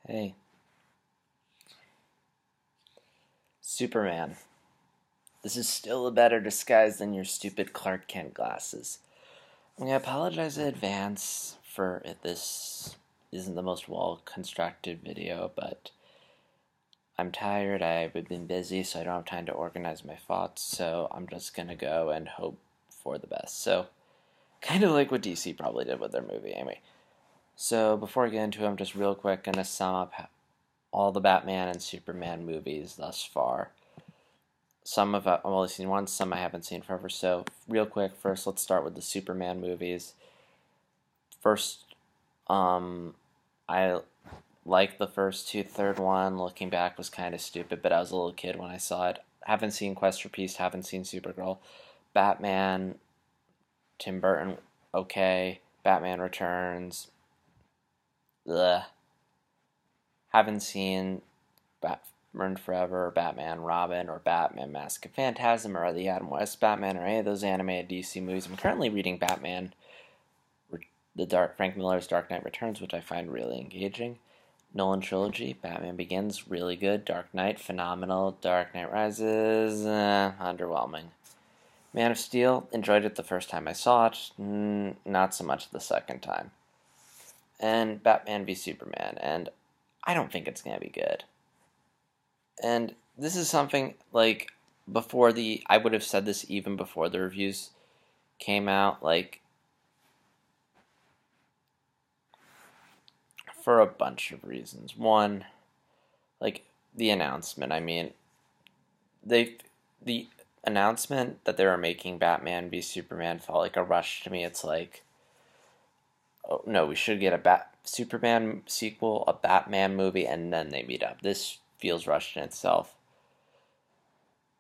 Hey, Superman. This is still a better disguise than your stupid Clark Kent glasses. I'm gonna apologize in advance for if this isn't the most well constructed video, but I'm tired. I've been busy, so I don't have time to organize my thoughts, so I'm just gonna go and hope for the best. So, kind of like what DC probably did with their movie, anyway. So, before I get into it, I'm just real quick gonna sum up all the Batman and Superman movies thus far. Some of I've only seen once, some I haven't seen forever. So, real quick, first let's start with the Superman movies. First, I like the first two. Third one, looking back, was kind of stupid, but I was a little kid when I saw it. Haven't seen Quest for Peace, haven't seen Supergirl. Batman, Tim Burton, okay. Batman Returns, ugh. Haven't seen Batman Forever, or Batman Robin, or Batman Mask of Phantasm, or the Adam West Batman, or any of those animated DC movies. I'm currently reading Batman, Frank Miller's Dark Knight Returns, which I find really engaging. Nolan trilogy, Batman Begins, really good. Dark Knight, phenomenal. Dark Knight Rises, underwhelming. Man of Steel, enjoyed it the first time I saw it, not so much the second time. And Batman v Superman, and I don't think it's going to be good. And this is something, like, I would have said this even before the reviews came out, like, for a bunch of reasons. One, like, the announcement. I mean, the announcement that they were making Batman v Superman felt like a rush to me. It's like, oh no, we should get a Superman sequel, a Batman movie, and then they meet up. This feels rushed in itself.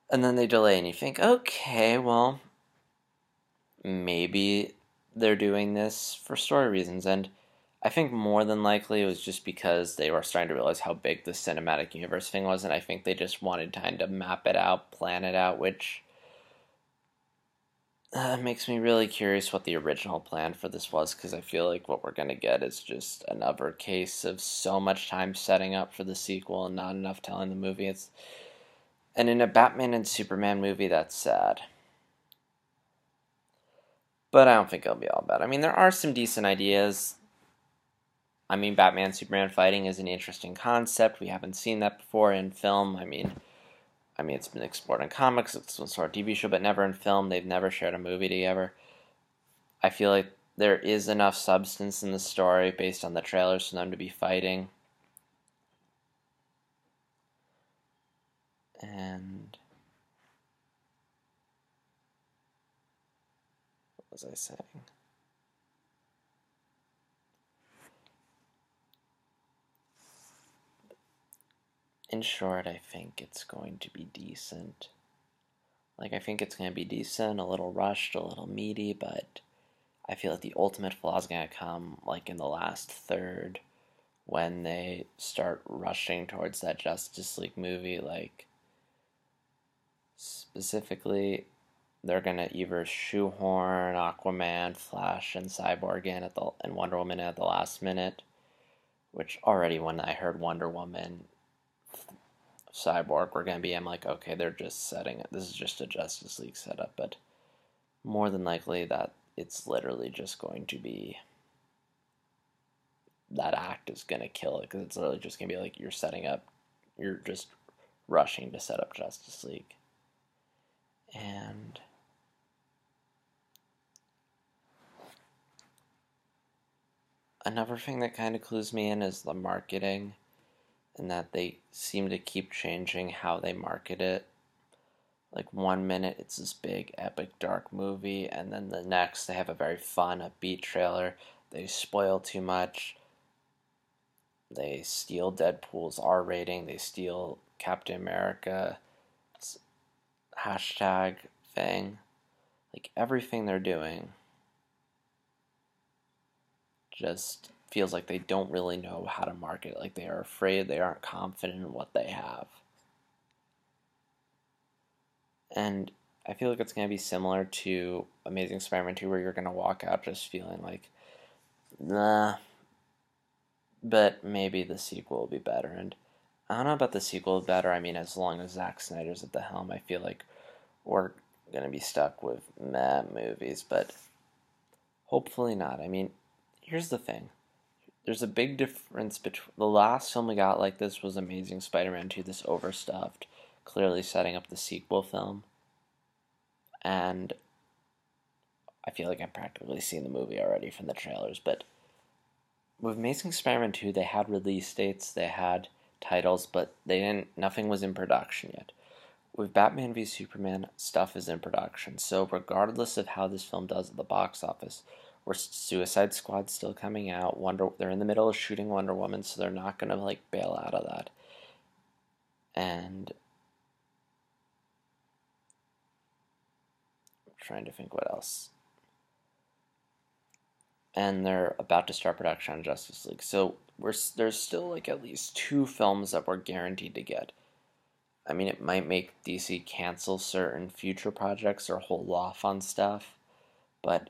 And then they delay, and you think, okay, well, maybe they're doing this for story reasons. And I think more than likely it was just because they were starting to realize how big the cinematic universe thing was, and I think they just wanted time to map it out, plan it out, which makes me really curious what the original plan for this was, because I feel like what we're going to get is just another case of so much time setting up for the sequel and not enough telling the movie. And in a Batman and Superman movie, that's sad. But I don't think it'll be all bad. I mean, there are some decent ideas. I mean, Batman Superman fighting is an interesting concept. We haven't seen that before in film. I mean, it's been explored in comics. It's been sort of TV show, but never in film. They've never shared a movie together. I feel like there is enough substance in the story based on the trailers for them to be fighting. And what was I saying? In short, I think it's going to be decent. Like, I think it's going to be decent, a little rushed, a little meaty, but I feel like the ultimate flaw is going to come, like, in the last third, when they start rushing towards that Justice League movie. Like, specifically, they're going to either shoehorn Aquaman, Flash, and Cyborg in and Wonder Woman at the last minute, which already when I heard Wonder Woman, Cyborg were going to be, I'm like, okay, they're just setting it. This is just a Justice League setup, but more than likely that it's literally just going to be that act is going to kill it, because it's literally just going to be like you're just rushing to set up Justice League. And another thing that kind of clues me in is the marketing, and that they seem to keep changing how they market it. Like, 1 minute it's this big, epic, dark movie, and then the next they have a very fun, upbeat trailer. They spoil too much. They steal Deadpool's R rating. They steal Captain America hashtag thing. Like, everything they're doing just feels like they don't really know how to market. Like, they are afraid, they aren't confident in what they have. And I feel like it's going to be similar to Amazing Spider-Man 2, where you're going to walk out just feeling like, nah, but maybe the sequel will be better. And I don't know about the sequel better. I mean, as long as Zack Snyder's at the helm, I feel like we're gonna be stuck with meh movies, but hopefully not. I mean, here's the thing. There's a big difference between the last film we got like this was Amazing Spider-Man 2, this overstuffed, clearly setting up the sequel film. And I feel like I've practically seen the movie already from the trailers, but with Amazing Spider-Man 2, they had release dates, they had titles, but nothing was in production yet. With Batman v Superman, stuff is in production. So regardless of how this film does at the box office, where Suicide Squad's still coming out, they're in the middle of shooting Wonder Woman, so they're not gonna like bail out of that. And I'm trying to think what else. And they're about to start production on Justice League. So there's still like at least 2 films that we're guaranteed to get. I mean, it might make DC cancel certain future projects or hold off on stuff, but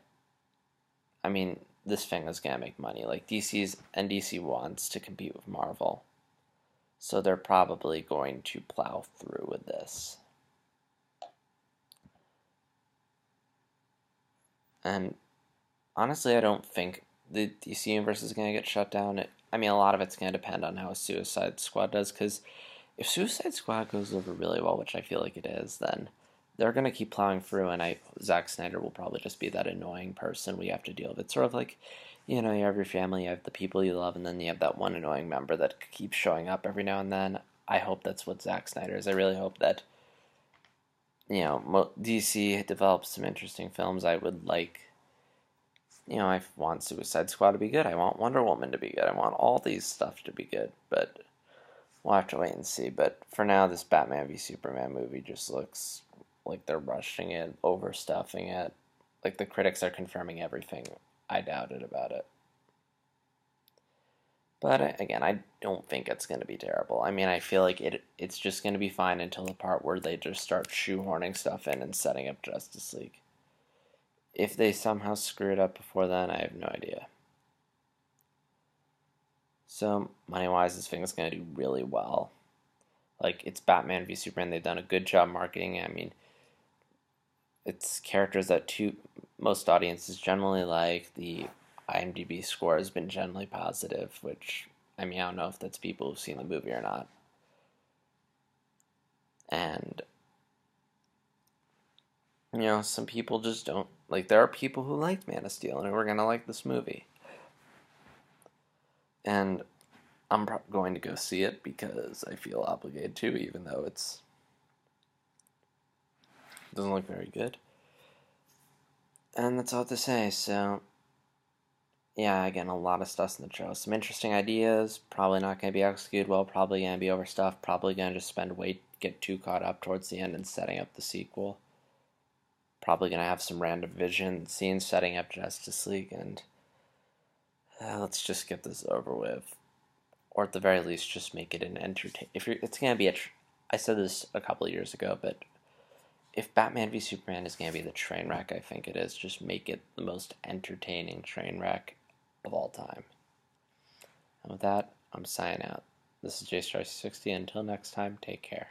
I mean, this thing is gonna make money. Like DC wants to compete with Marvel, so they're probably going to plow through with this. And honestly, I don't think the DC universe is gonna get shut down. I mean, a lot of it's gonna depend on how Suicide Squad does, because if Suicide Squad goes over really well, which I feel like it is, then they're gonna keep plowing through, and Zack Snyder will probably just be that annoying person we have to deal with. It's sort of like, you have your family, you have the people you love, and then you have that one annoying member that keeps showing up every now and then. I hope that's what Zack Snyder is. I really hope that DC develops some interesting films. I would like, I want Suicide Squad to be good. I want Wonder Woman to be good. I want all these stuff to be good, but we'll have to wait and see. But for now, this Batman v Superman movie just looks like they're rushing it, overstuffing it. Like the critics are confirming everything I doubted about it. But again, I don't think it's going to be terrible. I mean, I feel like it's just going to be fine until the part where they just start shoehorning stuff in and setting up Justice League. If they somehow screw it up before then, I have no idea. So, money-wise, this thing is going to do really well. Like, it's Batman v Superman. They've done a good job marketing. I mean, it's characters that most audiences generally like. The IMDb score has been generally positive, which, I mean, I don't know if that's people who've seen the movie or not. And, some people just don't. Like, there are people who liked Man of Steel and who are going to like this movie. And I'm going to go see it because I feel obligated to, even though it doesn't look very good. And that's all to say. So, yeah, again, a lot of stuff in the show. Some interesting ideas. Probably not going to be executed well. Probably going to be overstuffed. Probably going to just get too caught up towards the end and setting up the sequel. Probably going to have some random vision scenes setting up Justice League. And let's just get this over with. Or at the very least, just make it an entertain. It's going to be I said this a couple of years ago, but if Batman v Superman is going to be the train wreck I think it is, just make it the most entertaining train wreck of all time. And with that, I'm signing out. This is JStar60. Until next time, take care.